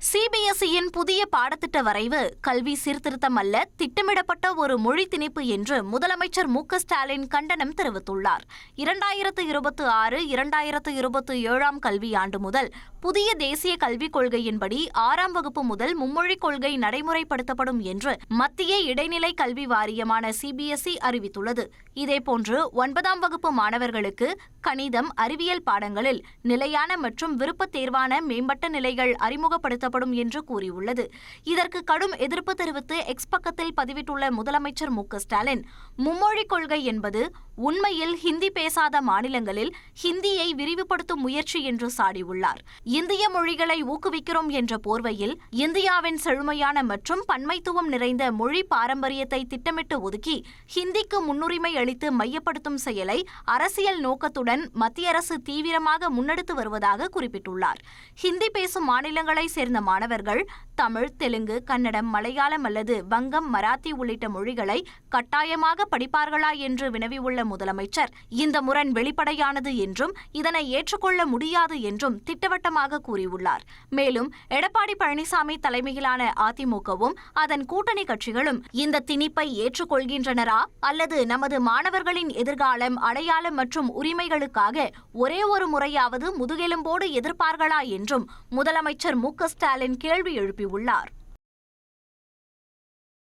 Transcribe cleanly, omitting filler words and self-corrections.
சிபிஎஸ்இயின் புதிய பாடத்திட்ட வரைவு கல்வி சீர்திருத்தம் அல்ல, திட்டமிடப்பட்ட ஒரு மொழி திணிப்பு என்று முதலமைச்சர் மு.க.ஸ்டாலின் கண்டனம் தெரிவித்துள்ளார். 2026-2027 கல்வியாண்டு முதல் புதிய தேசிய கல்விக் கொள்கையின்படி 6ஆம் வகுப்பு முதல் மும்மொழிக் கொள்கை நடைமுறைப்படுத்தப்படும் என்று மத்திய இடைநிலை கல்வி வாரியமான சிபிஎஸ்இ அறிவித்துள்ளது. இதேபோன்று 9ஆம் வகுப்பு மாணவர்களுக்கு கணிதம், அறிவியல் பாடங்களில் நிலையான மற்றும் விருப்பத் தேர்வான மேம்பட்ட நிலைகள் அறிமுகப்படுத்தப்படும் என்று கூறியுள்ளது. இதற்கு கடும் எதிர்ப்பு தெரிவித்து எக்ஸ் பக்கத்தில் பதிவிட்டுள்ள முதலமைச்சர் மு.க.ஸ்டாலின், மும்மொழிக் கொள்கை என்பது உண்மையில் ஹிந்தி பேசாத மாநிலங்களில் ஹிந்தியை விரிவுபடுத்தும் முயற்சி என்று சாடியுள்ளார். இந்திய மொழிகளை ஊக்குவிக்கிறோம் என்ற போர்வையில் இந்தியாவின் செழுமையான மற்றும் பன்மைத்துவம் நிறைந்த மொழி பாரம்பரியத்தை திட்டமிட்டு ஒதுக்கி ஹிந்திக்கு முன்னுரிமை அளித்து மையப்படுத்தும் செயலை அரசியல் நோக்கத்துடன் மத்திய அரசு தீவிரமாக முன்னெடுத்து வருவதாக குறிப்பிட்டுள்ளார். ஹிந்தி பேசும் மாநிலங்களை சேர்ந்த மாணவர்கள் தமிழ், தெலுங்கு, கன்னடம், மலையாளம் அல்லது வங்கம், மராத்தி உள்ளிட்ட மொழிகளை கட்டாயமாக படிப்பார்களா என்று வினவியுள்ள முதலமைச்சர், இந்த முரண் வெளிப்படையானது என்றும் இதனை ஏற்றுக்கொள்ள முடியாது என்றும் திட்டவட்டமாக கூறியுள்ளார். மேலும் எடப்பாடி பழனிசாமி தலைமையிலான அதிமுகவும் அதன் கூட்டணி கட்சிகளும் இந்த திணிப்பை ஏற்றுக்கொள்கின்றனரா அல்லது நமது மாணவர்களின் எதிர்காலம், அடையாளம் மற்றும் உரிமைகளுக்காக ஒரே ஒரு முறையாவது முதுகெலும்போடு எதிர்ப்பார்களா என்றும் முதலமைச்சர் மு.க.ஸ்டாலின் கேள்வி எழுப்பியுள்ளார்.